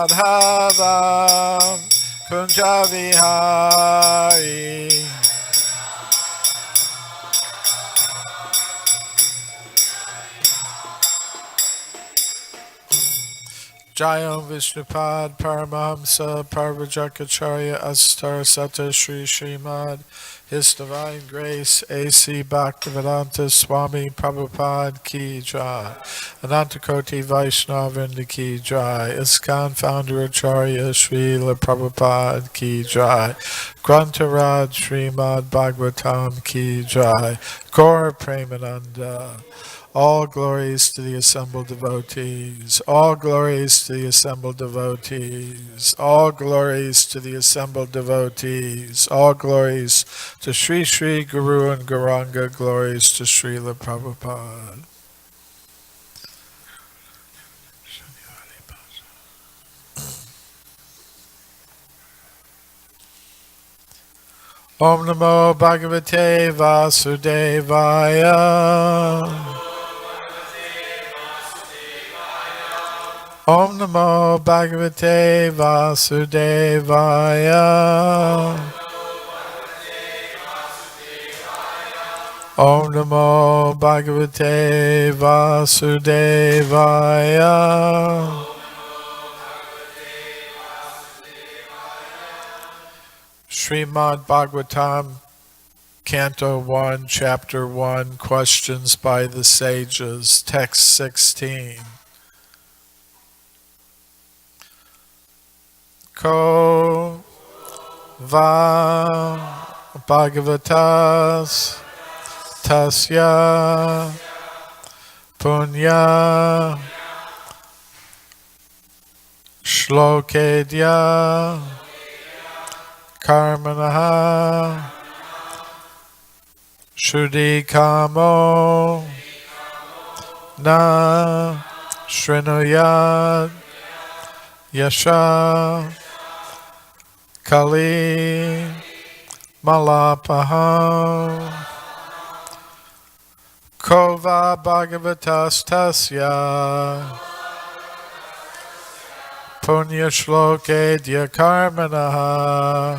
Madhavam Kunja Vihari Jayam Vishnupad Paramahamsa Parvajakacharya Astar Sata Sri Srimad His Divine Grace A.C. Bhaktivedanta Swami Prabhupada Ki Jai Anantakoti Vaishnavrinda Ki Jai ISKCON Founder Acharya Srila Prabhupada Ki Jai Grantaraj Srimad Bhagavatam Ki Jai Gaur Premananda. All glories to the assembled devotees. All glories to the assembled devotees. All glories to the assembled devotees. All glories to Sri Sri Guru and Gauranga. Glories to Srila Prabhupada. Om Namo Bhagavate Vasudevaya. Om Namo Bhagavate Vasudevaya. Om Namo Bhagavate Vasudevaya. Srimad Bhagavatam, Canto 1, Chapter 1, Questions by the Sages, Text 16. Ko va bhagavatas tasya punya shlokedya karmanaha shudikamo na shrinuyad yasha Kali Malapaham Kova Bhagavatas Tasya Punya Shloke Dyakarmanaha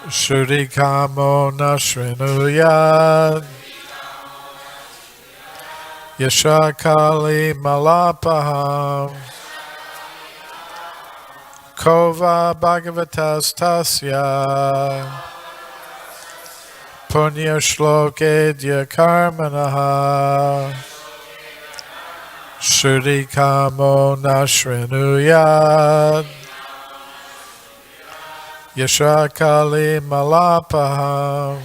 Shurikamo Nashrinuyad Yasha Kali Malapaham Kova Bhagavatas Tasya Punya Shloke Dyakarmanaha Shurikamo Nashrinuyad Yashakali Malapaham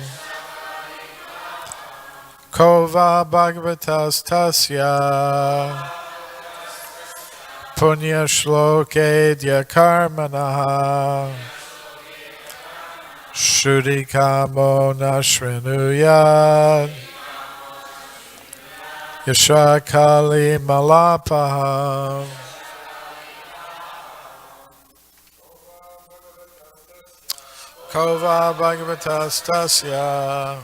Kova Bhagavatas Tasya Punya Shloke Dyakarmanaha Shudikamo Nashrinuyad Yashakali Malapaham Kova Bhagavatas Tasya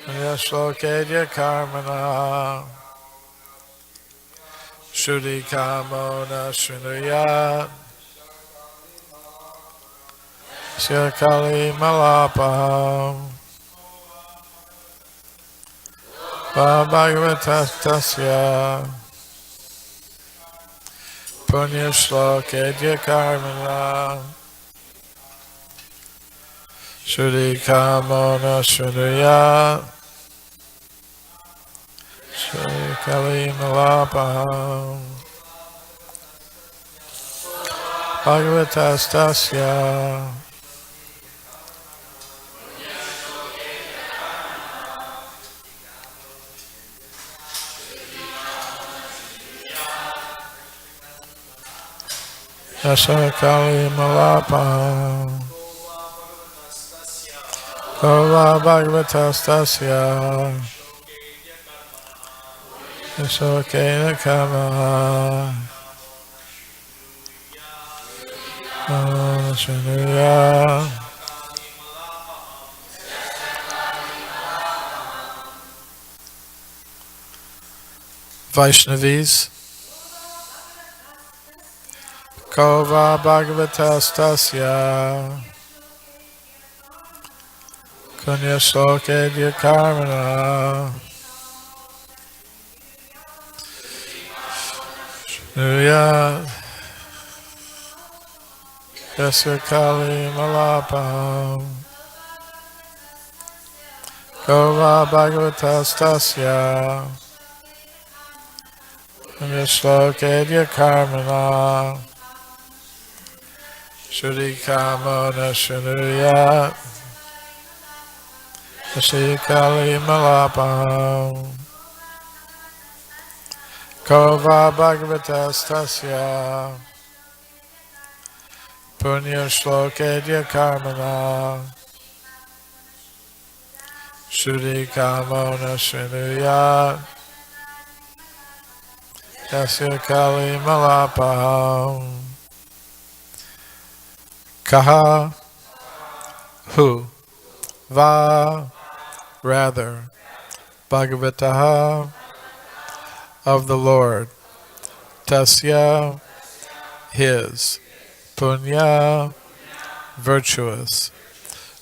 Punya Shloke Dyakarmanaha Shudikamo Nashrinuyad Shakali Malapaham Bhagavatas Tasya Punya Shloke Dyakarmanaha Shudikamo Nashrinuyad Kali Malapaham Bhagavatas Tasya Kali Malapaham Kova Bhagavatas Tasya Yashokena Kama Shanuya Vaishnavis, Kova Bhagavatastasya Kunya Shloke Dyakarmana Nuya Yasya Kali Malapam Kova Bhagavatastasya Kunya Shloke Dyakarmana Shudhikamona Shunuya Yasya Kali Malapam Kova Bhagavatastasya Punya Shloke Dyakarmana Shudhikamona Shunuya Yasya Kali Malapam Kaha Who Va Rather Bhagavataha of the Lord Tasya His Punya Virtuous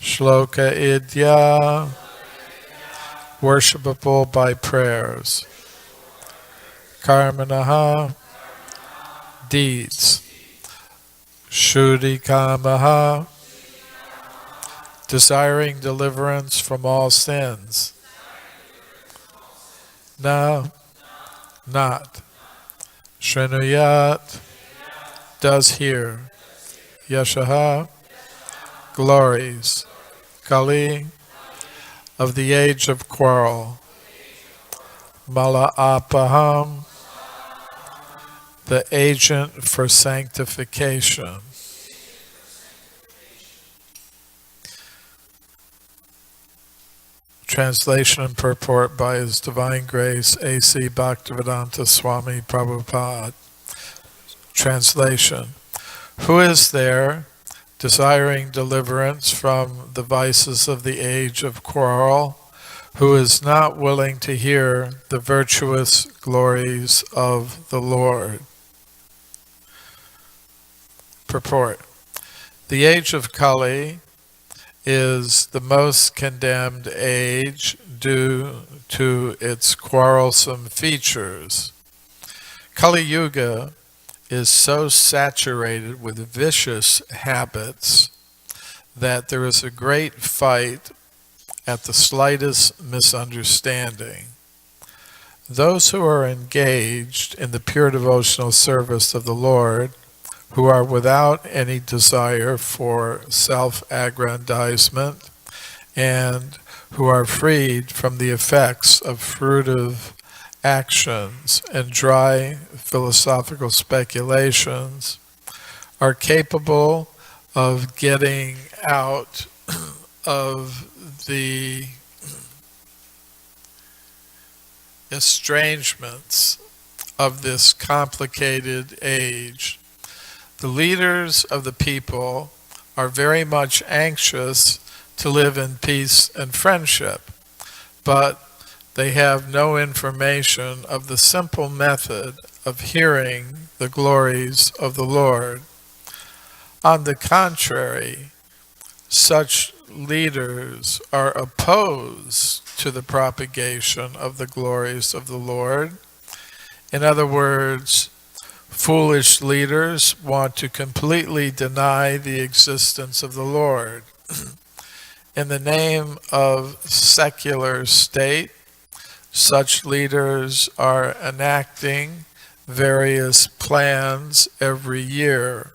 Shloka Idya Worshipable by prayers Karmanaha Deeds Shudhikamaha desiring deliverance from all sins. Na not. Shrinuyat does hear. Yashaha glories. Kali of the age of quarrel. Mala'apaham the agent for sanctification. Translation and purport by His Divine Grace A.C. Bhaktivedanta Swami Prabhupada. Translation. Who is there desiring deliverance from the vices of the age of quarrel, who is not willing to hear the virtuous glories of the Lord? Purport. The age of Kali is the most condemned age due to its quarrelsome features. Kali Yuga is so saturated with vicious habits that there is a great fight at the slightest misunderstanding. Those who are engaged in the pure devotional service of the Lord, who are without any desire for self-aggrandizement, and who are freed from the effects of fruitive actions and dry philosophical speculations, are capable of getting out of the estrangements of this complicated age. The leaders of the people are very much anxious to live in peace and friendship, but they have no information of the simple method of hearing the glories of the Lord. On the contrary, such leaders are opposed to the propagation of the glories of the Lord. In other words, foolish leaders want to completely deny the existence of the Lord. In the name of secular state, such leaders are enacting various plans every year,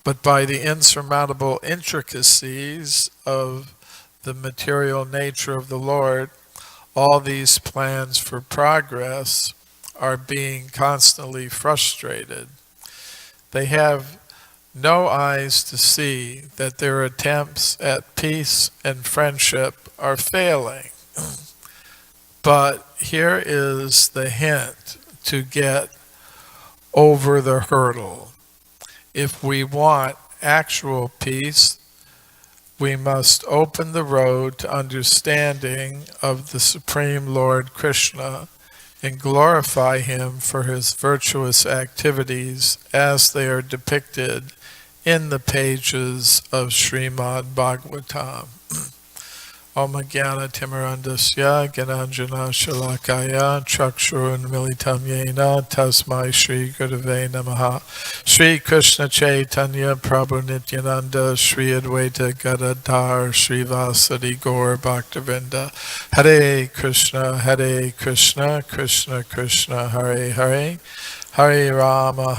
but by the insurmountable intricacies of the material nature of the Lord, all these plans for progress are being constantly frustrated. They have no eyes to see that their attempts at peace and friendship are failing. But here is the hint to get over the hurdle. If we want actual peace, we must open the road to understanding of the Supreme Lord Krishna and glorify him for his virtuous activities as they are depicted in the pages of Srimad Bhagavatam. Om Jnana Timirandasya Gyananjana Shalakaya Chakshurun Militam Yena Tasmai Shri Gurave Namaha. Shri Krishna Chaitanya Prabhu Nityananda Shri Advaita Gadadhar Shri Vasadi Gaur Bhaktavinda. Hare Krishna Krishna Krishna Hare Hare, Hare Rama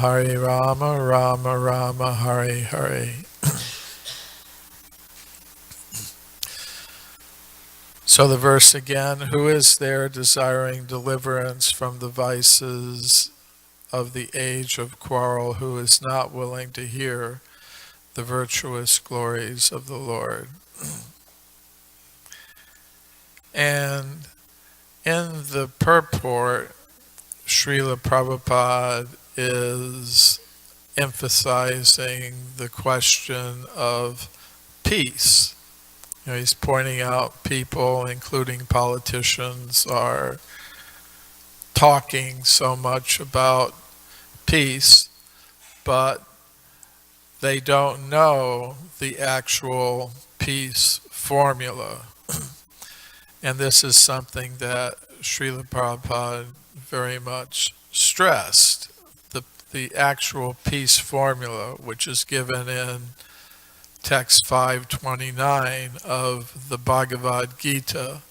Rama Rama Hare Hare. So the verse again, who is there desiring deliverance from the vices of the age of quarrel, who is not willing to hear the virtuous glories of the Lord? And in the purport, Srila Prabhupada is emphasizing the question of peace. He's pointing out people, including politicians, are talking so much about peace, but they don't know the actual peace formula. And this is something that Srila Prabhupada very much stressed. The actual peace formula, which is given in text 529 of the Bhagavad Gita.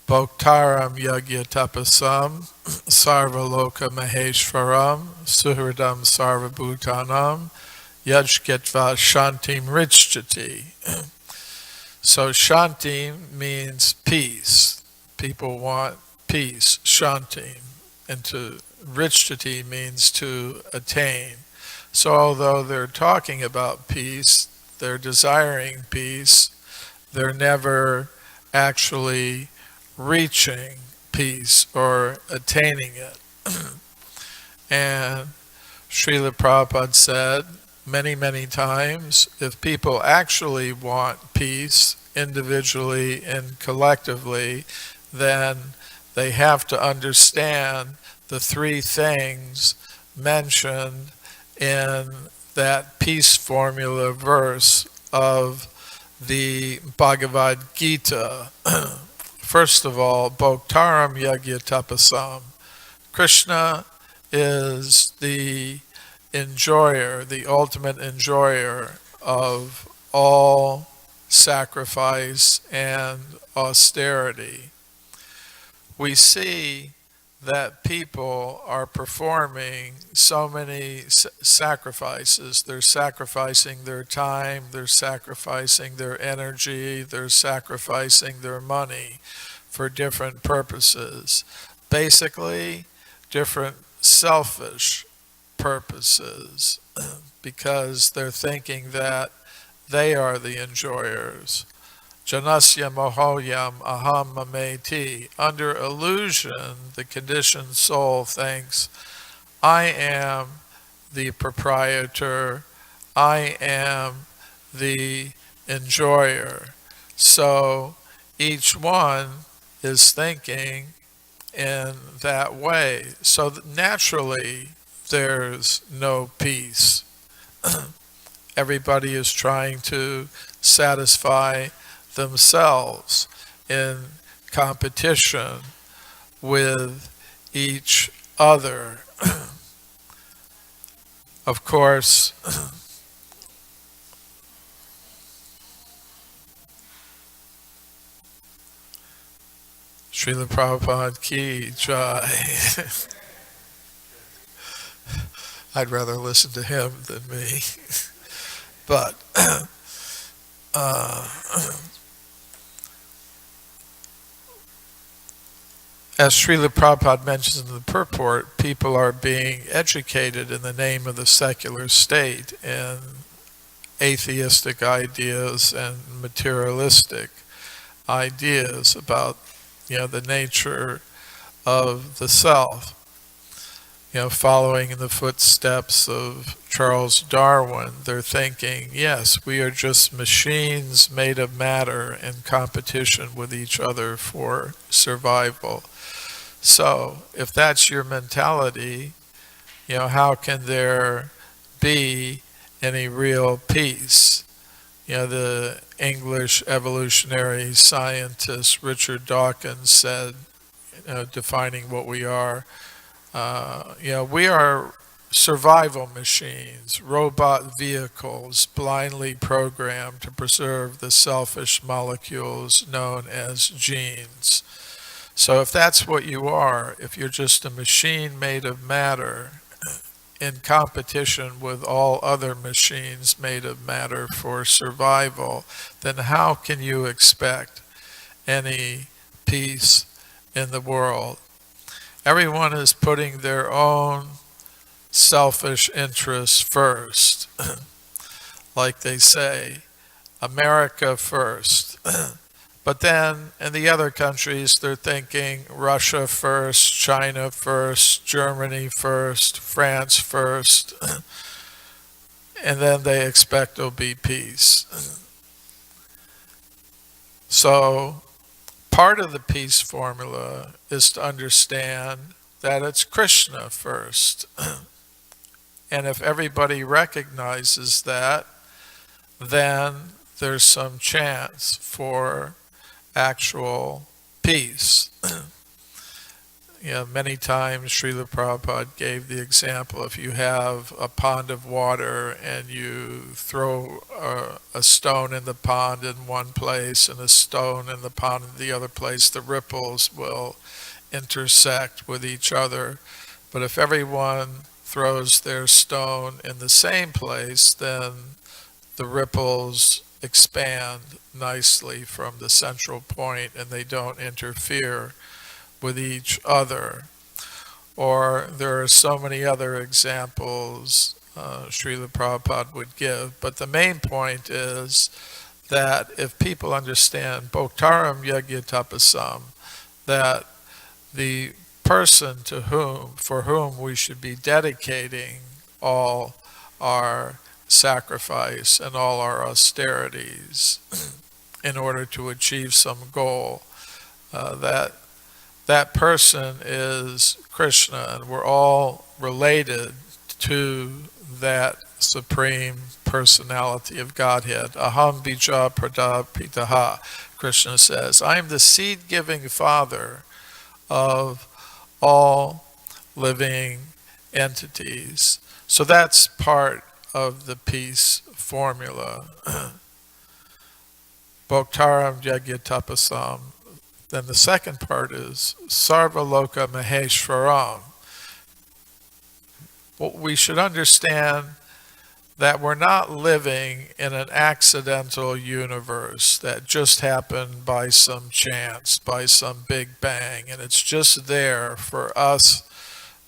Bhoktaram yagya tapasam sarvaloka maheshwaram suhridam sarvabhutanam yajketva shantim richchati. So shantim means peace. People want peace, shantim. And to richchati means to attain. So although they're talking about peace, they're desiring peace, they're never actually reaching peace or attaining it. And Srila Prabhupada said many times, if people actually want peace individually and collectively, then they have to understand the three things mentioned in that peace formula verse of the Bhagavad Gita. First of all, Bhoktaram Yagya Tapasam. Krishna is the enjoyer, the ultimate enjoyer of all sacrifice and austerity. We see that people are performing so many sacrifices. They're sacrificing their time, they're sacrificing their energy, they're sacrificing their money for different purposes. Basically, different selfish purposes, because they're thinking that they are the enjoyers. Janasya mohoyam aham mameti. Under illusion, the conditioned soul thinks, I am the proprietor, I am the enjoyer. So each one is thinking in that way. So naturally, there's no peace. Everybody is trying to satisfy themselves in competition with each other. Of course, Srila Prabhupada ki jai. I'd rather listen to him than me. But as Srila Prabhupada mentions in the purport, people are being educated in the name of the secular state in atheistic ideas and materialistic ideas about, the nature of the self. Following in the footsteps of Charles Darwin, they're thinking, yes, we are just machines made of matter in competition with each other for survival. So if that's your mentality, how can there be any real peace? The English evolutionary scientist Richard Dawkins said, defining what we are, we are survival machines, robot vehicles blindly programmed to preserve the selfish molecules known as genes. So if that's what you are, if you're just a machine made of matter in competition with all other machines made of matter for survival, then how can you expect any peace in the world? Everyone is putting their own selfish interests first. Like they say, America first. But then in the other countries, they're thinking Russia first, China first, Germany first, France first, and then they expect there'll be peace. So part of the peace formula is to understand that it's Krishna first. And if everybody recognizes that, then there's some chance for actual peace. Many times Srila Prabhupada gave the example, if you have a pond of water and you throw a stone in the pond in one place and a stone in the pond in the other place, the ripples will intersect with each other. But if everyone throws their stone in the same place, then the ripples expand nicely from the central point and they don't interfere with each other. Or there are so many other examples Srila Prabhupada would give. But the main point is that if people understand Bhoktaram Yajna Tapasam, that the person for whom we should be dedicating all our sacrifice and all our austerities in order to achieve some goal, that person is Krishna, and we're all related to that supreme personality of Godhead. Aham bija pradapitaha, Krishna says, I am the seed-giving father of all living entities. So that's part of the peace formula. Bhoktaram Yajna Tapasam. Then the second part is Sarvaloka Maheshwaram. Well, we should understand that we're not living in an accidental universe that just happened by some chance, by some big bang, and it's just there for us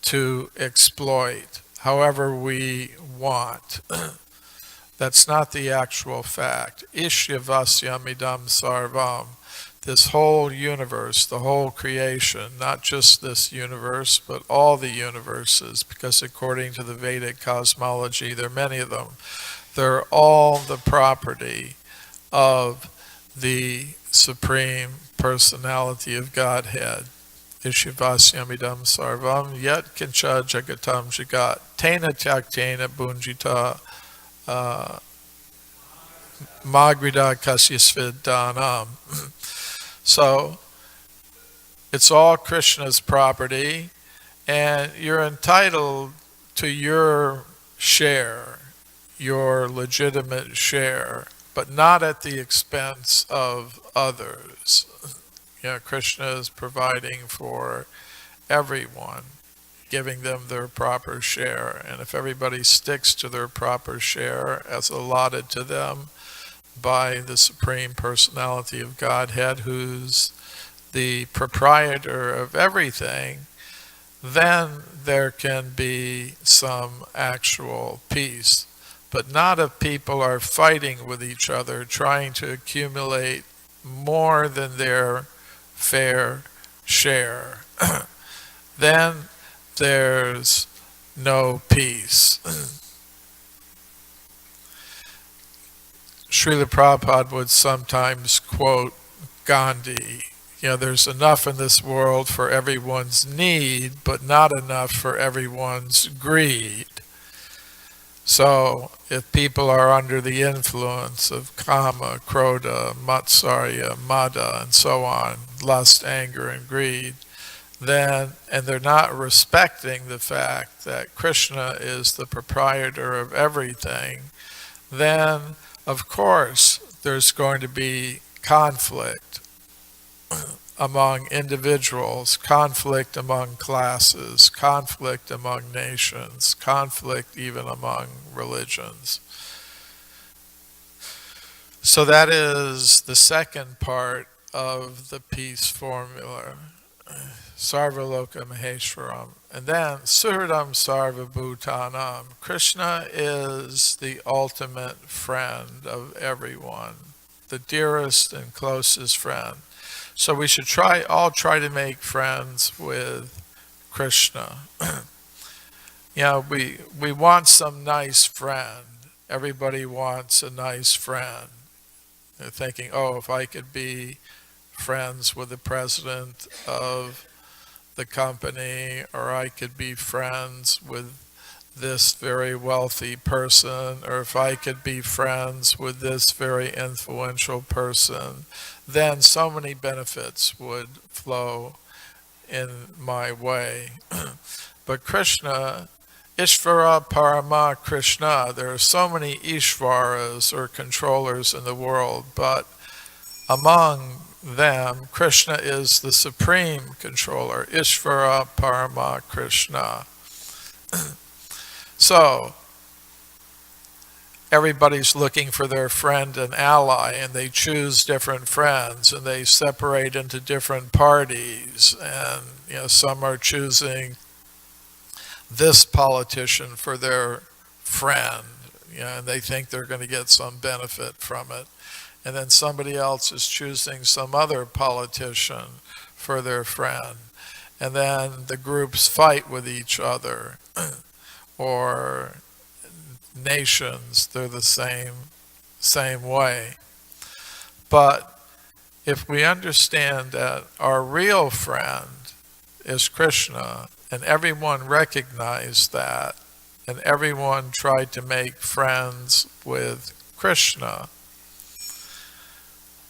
to exploit however we want. That's not the actual fact. Ishyavasyamidam sarvam. This whole universe, the whole creation, not just this universe, but all the universes, because according to the Vedic cosmology, there are many of them, they're all the property of the Supreme Personality of Godhead. Ishivasyamidam sarvam yat kincha jagatam jagat tena tyaktena bunjita magrida kasyasvidanam. So it's all Krishna's property, and you're entitled to your share, your legitimate share, but not at the expense of others. Krishna is providing for everyone, giving them their proper share, and if everybody sticks to their proper share as allotted to them by the Supreme Personality of Godhead, who's the proprietor of everything, then there can be some actual peace. But not if people are fighting with each other, trying to accumulate more than their fair share. Then there's no peace. Srila Prabhupada would sometimes quote Gandhi. there's enough in this world for everyone's need, but not enough for everyone's greed. So if people are under the influence of kama, krodha, matsarya, mada, and so on, lust, anger, and greed, then, and they're not respecting the fact that Krishna is the proprietor of everything, then of course there's going to be conflict among individuals, conflict among classes, conflict among nations, conflict even among religions. So that is the second part of the peace formula, Sarvaloka Maheshwaram. And then Suhridam Sarvabhutanam. Krishna is the ultimate friend of everyone, the dearest and closest friend. So we should all try to make friends with Krishna. We want some nice friend. Everybody wants a nice friend. They're thinking, oh, if I could be friends with the president of the company, or I could be friends with this very wealthy person, or if I could be friends with this very influential person, then so many benefits would flow in my way. But Krishna, Ishvara Parama Krishna, there are so many Ishvaras or controllers in the world, but among them, Krishna is the supreme controller, Ishvara Parama Krishna. So, everybody's looking for their friend and ally, and they choose different friends, and they separate into different parties, and some are choosing this politician for their friend, and they think they're going to get some benefit from it. And then somebody else is choosing some other politician for their friend. And then the groups fight with each other. Or nations, they're the same way. But if we understand that our real friend is Krishna, and everyone recognized that, and everyone tried to make friends with Krishna,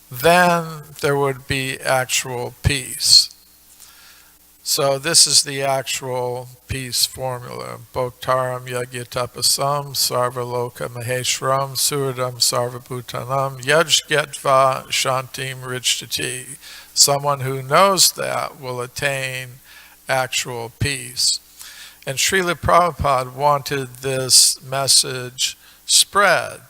then there would be actual peace. So this is the actual peace formula. Bhoktaram Yagyatapasam Sarvaloka Maheshwaram Suradam Sarvabhutanam Yajgetva Shantim Richtati. Someone who knows that will attain actual peace. And Srila Prabhupada wanted this message spread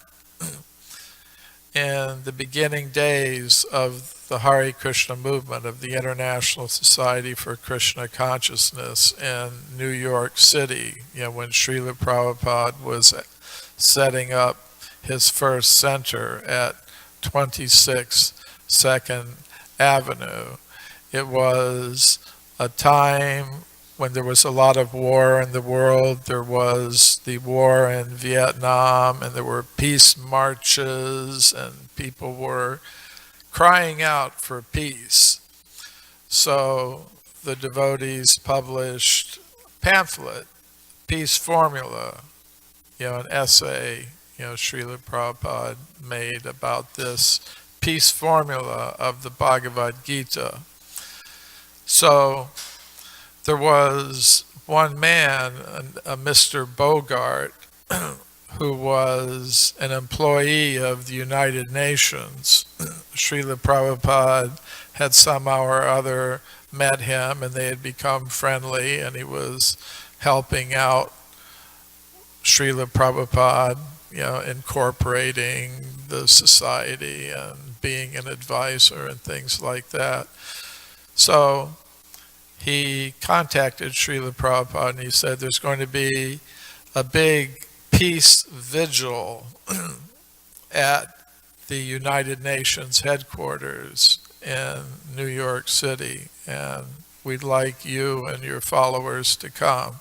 in the beginning days of the Hare Krishna movement of the International Society for Krishna Consciousness in New York City, when Srila Prabhupada was setting up his first center at 26 2nd Avenue. It was a time when there was a lot of war in the world. There was the war in Vietnam, and there were peace marches, and people were crying out for peace. So the devotees published a pamphlet, Peace Formula, an essay, Srila Prabhupada made about this peace formula of the Bhagavad Gita. So there was one man, a Mr. Bogart, who was an employee of the United Nations. Srila Prabhupada had somehow or other met him, and they had become friendly, and he was helping out Srila Prabhupada, incorporating the society and being an advisor and things like that. So he contacted Srila Prabhupada, and he said there's going to be a big peace vigil at the United Nations headquarters in New York City, and we'd like you and your followers to come.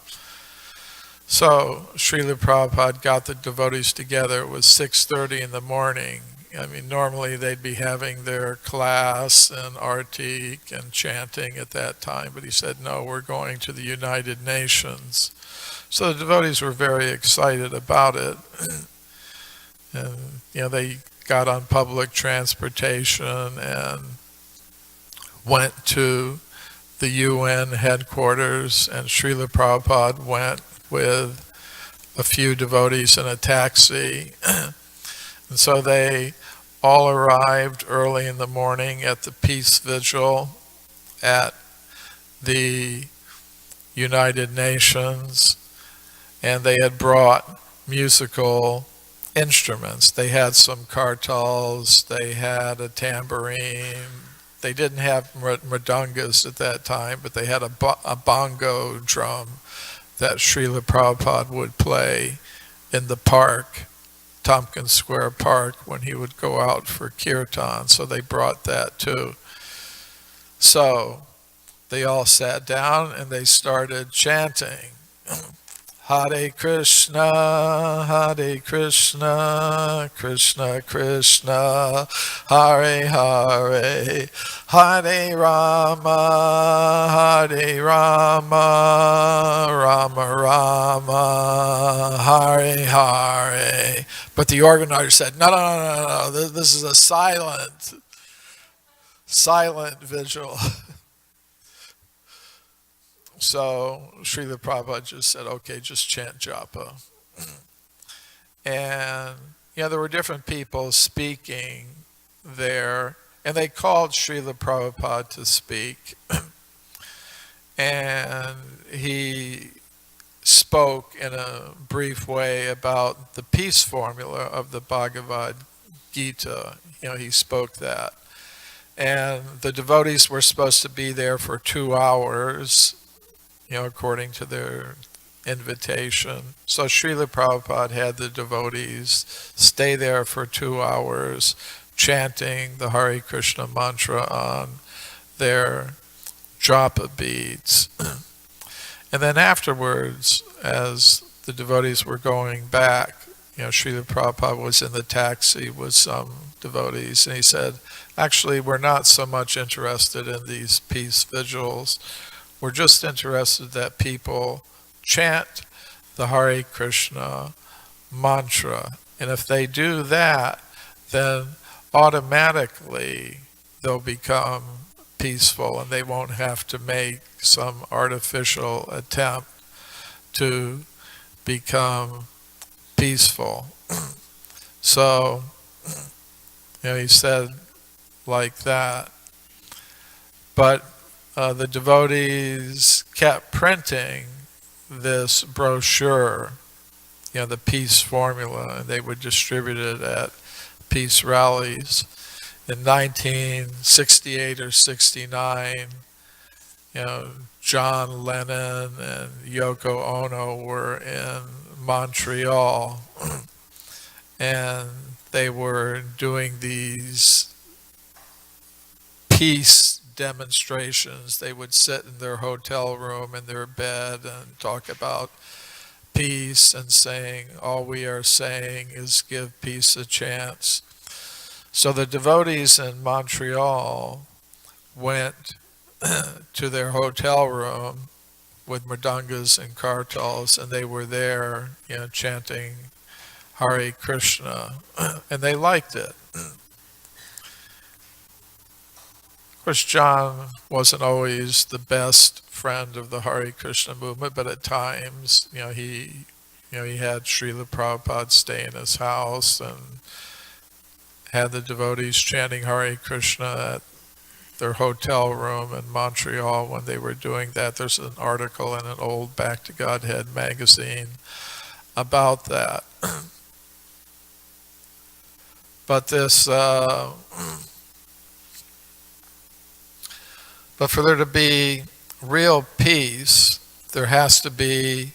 So Srila Prabhupada got the devotees together. It was 6:30 in the morning, I mean, normally they'd be having their class and artik and chanting at that time, but he said, no, we're going to the United Nations. So the devotees were very excited about it. And, they got on public transportation and went to the UN headquarters, and Srila Prabhupada went with a few devotees in a taxi. And so they all arrived early in the morning at the peace vigil at the United Nations, and they had brought musical instruments. They had some kartals, they had a tambourine. They didn't have mridungas at that time, but they had a bongo drum that Srila Prabhupada would play in the park, Tompkins Square Park, when he would go out for kirtan. So they brought that too. So they all sat down and they started chanting. Hare Krishna, Krishna Krishna, Hare Hare, Hare Rama, Rama Rama, Hare Hare. But the organizer said, no, this is a silent vigil. So Srila Prabhupada just said, okay, just chant japa. And, there were different people speaking there, and they called Srila Prabhupada to speak. And he spoke in a brief way about the peace formula of the Bhagavad Gita. He spoke that. And the devotees were supposed to be there for 2 hours, according to their invitation. So Srila Prabhupada had the devotees stay there for 2 hours, chanting the Hare Krishna mantra on their japa beads. And then afterwards, as the devotees were going back, Srila Prabhupada was in the taxi with some devotees, and he said, actually, we're not so much interested in these peace vigils. We're just interested that people chant the Hare Krishna mantra. And if they do that, then automatically they'll become peaceful and they won't have to make some artificial attempt to become peaceful. So, he said like that. But the devotees kept printing this brochure, the peace formula, and they would distribute it at peace rallies. In 1968 or 69, John Lennon and Yoko Ono were in Montreal, and they were doing these peace demonstrations. They would sit in their hotel room in their bed and talk about peace and saying, all we are saying is give peace a chance. So the devotees in Montreal went to their hotel room with mridungas and kartals, and they were there, chanting Hare Krishna, and they liked it. Of course, John wasn't always the best friend of the Hare Krishna movement, but at times, he had Srila Prabhupada stay in his house and had the devotees chanting Hare Krishna at their hotel room in Montreal when they were doing that. There's an article in an old Back to Godhead magazine about that. But but for there to be real peace, there has to be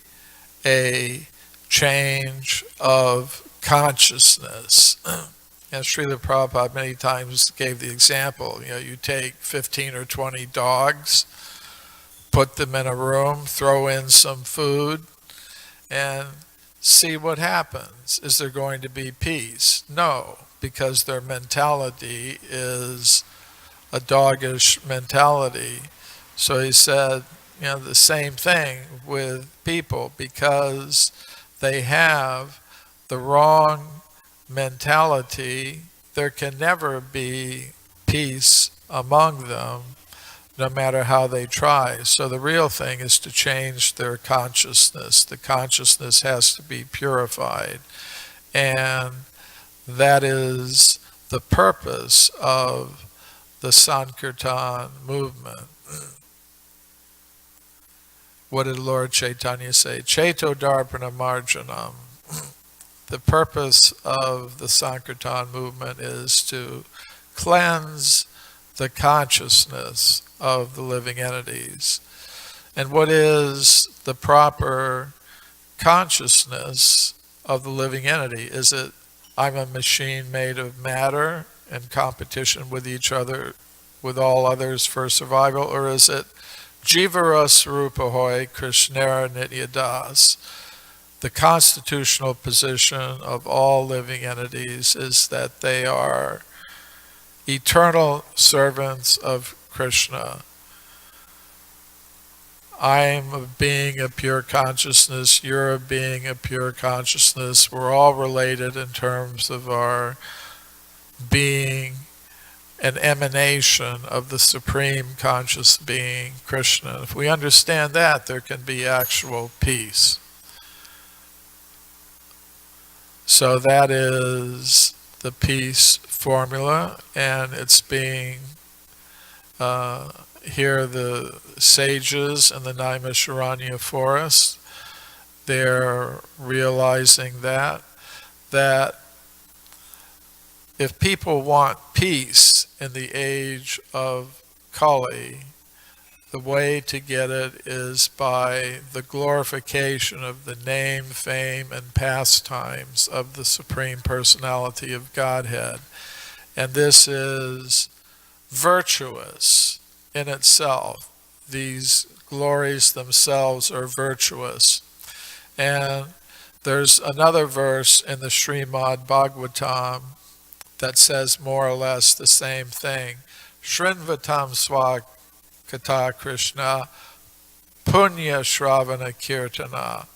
a change of consciousness. And Srila Prabhupada many times gave the example, you take 15 or 20 dogs, put them in a room, throw in some food, and see what happens. Is there going to be peace? No. because their mentality is a doggish mentality. So he said, the same thing with people, because they have the wrong mentality, there can never be peace among them, no matter how they try. So the real thing is to change their consciousness. The consciousness has to be purified. And that is the purpose of the Sankirtan movement. What did Lord Chaitanya say? Cheto Darpana Marjanam. The purpose of the Sankirtan movement is to cleanse the consciousness of the living entities. And what is the proper consciousness of the living entity? Is it, I'm a machine made of matter in competition with each other, with all others for survival? Or is it Jivara Swarupahoy Krishnara Nityadas? The constitutional position of all living entities is that they are eternal servants of Krishna. I'm a being of pure consciousness, you're a being of pure consciousness. We're all related in terms of our being an emanation of the supreme conscious being, Krishna. If we understand that, there can be actual peace. So that is the peace formula, and it's being, here the sages in the Naimisharanya forest, they're realizing that if people want peace in the age of Kali, the way to get it is by the glorification of the name, fame, and pastimes of the Supreme Personality of Godhead. And this is virtuous in itself. These glories themselves are virtuous. And there's another verse in the Srimad Bhagavatam that says more or less the same thing. Shrinvatam Swa Kata Krishna Punya Shravana Kirtana.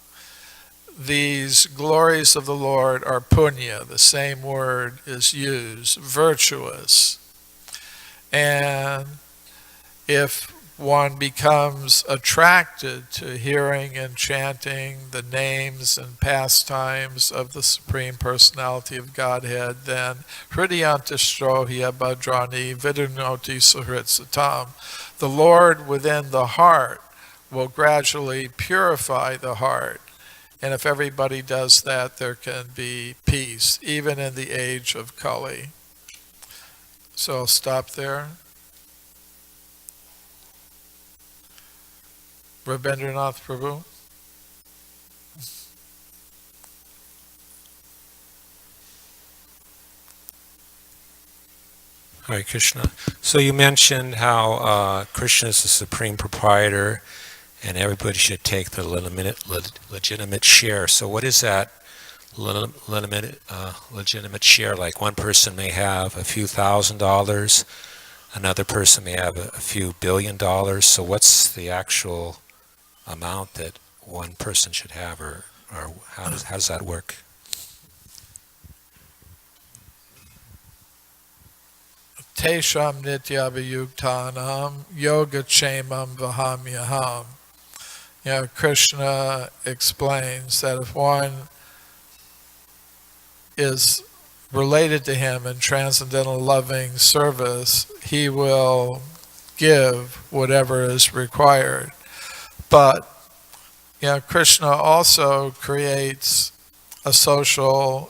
These glories of the Lord are punya, the same word is used, virtuous. And if one becomes attracted to hearing and chanting the names and pastimes of the Supreme Personality of Godhead, then Hridayantashtrohya Bhadrani Vidunoti Suhrit Satam. The Lord within the heart will gradually purify the heart. And if everybody does that, there can be peace, even in the age of Kali. So I'll stop there. Rabindranath Prabhu. Hare Krishna. So you mentioned how Krishna is the supreme proprietor and everybody should take the legitimate share. So what is that legitimate share? Like one person may have a few $1,000s, another person may have a few $1 billion. So what's the actual amount that one person should have, or how does that work? Tesham nityabhayuktanam yogachemam vahamyaham. Krishna explains that if one is related to him in transcendental loving service, he will give whatever is required. But Krishna also creates a social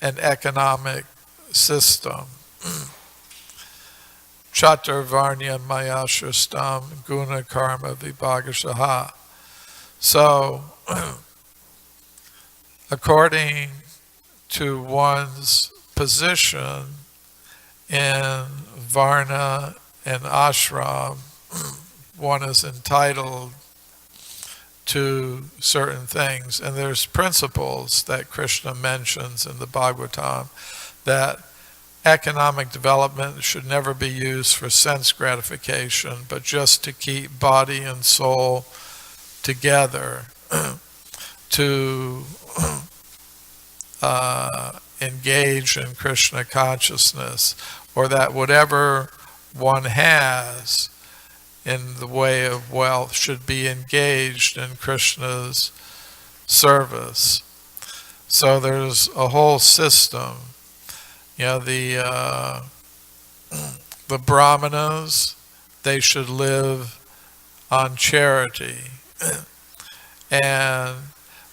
and economic system. Chaturvarnya mayashristam guna karma vibhagashaha. So, according to one's position in varna and ashram, one is entitled to certain things. And there's principles that Krishna mentions in the Bhagavatam that economic development should never be used for sense gratification, but just to keep body and soul together, to engage in Krishna consciousness, or that whatever one has in the way of wealth should be engaged in Krishna's service. So there's a whole system. The brahmanas, they should live on charity, and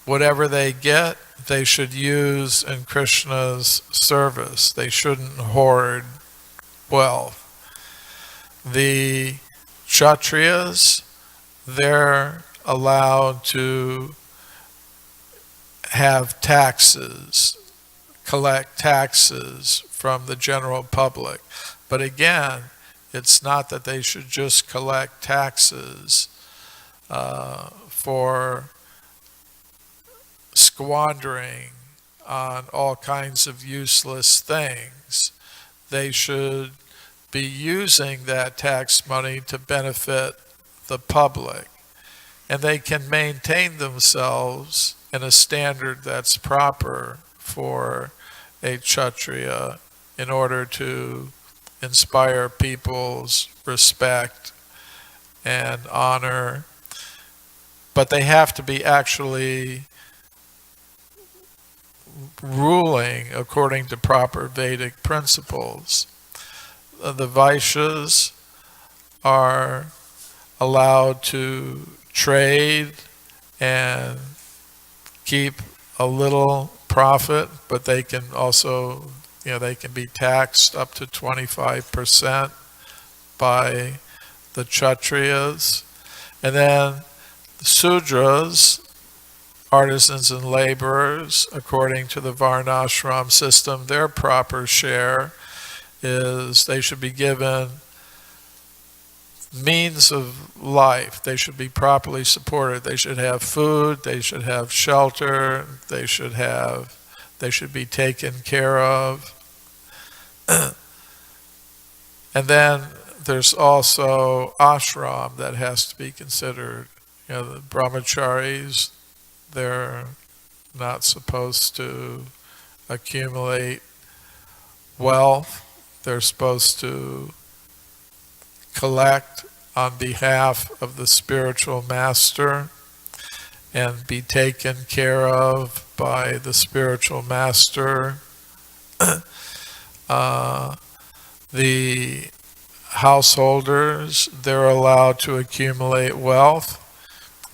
whatever they get, they should use in Krishna's service. They shouldn't hoard wealth. The Kshatriyas, they're allowed to have taxes, collect taxes from the general public. But again, it's not that they should just collect taxes for squandering on all kinds of useless things. They should be using that tax money to benefit the public. And they can maintain themselves in a standard that's proper for a Kshatriya in order to inspire people's respect and honor. But they have to be actually ruling according to proper Vedic principles. The Vaishyas are allowed to trade and keep a little profit, but they can also, they can be taxed up to 25% by the Kshatriyas. And then the Sudras, artisans and laborers, according to the Varnashram system, their proper share is they should be given means of life. They should be properly supported. They should have food, they should have shelter, they should be taken care of. And then there's also ashram that has to be considered. The brahmacharis, they're not supposed to accumulate wealth. They're supposed to collect on behalf of the spiritual master and be taken care of by the spiritual master. The householders, they're allowed to accumulate wealth,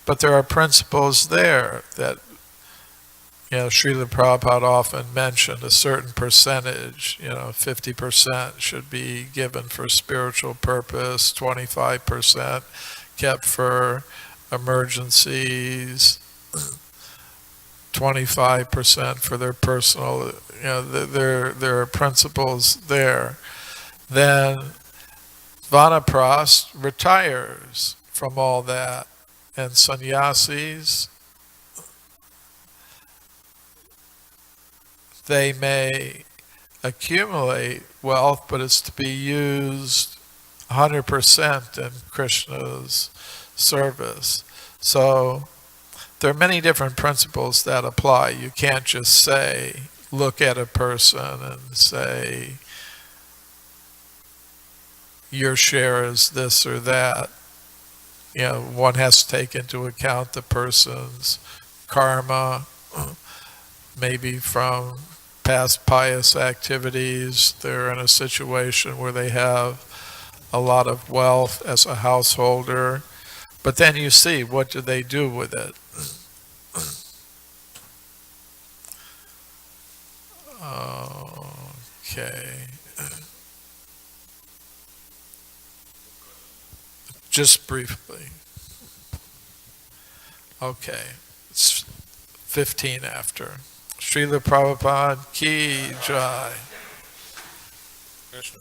but there are principles there that Srila Prabhupada often mentioned. A certain percentage, 50% should be given for spiritual purpose, 25% kept for emergencies, 25% for their personal, there are principles there. Then Vanaprast retires from all that, and sannyasis, they may accumulate wealth, but it's to be used 100% in Krishna's service. So there are many different principles that apply. You can't just say, look at a person and say, your share is this or that. One has to take into account the person's karma, maybe from past pious activities. They're in a situation where they have a lot of wealth as a householder, but then you see, what do they do with it? Okay. Just briefly. Okay. It's 15 after. Srila Prabhupada ki jai. Krishna.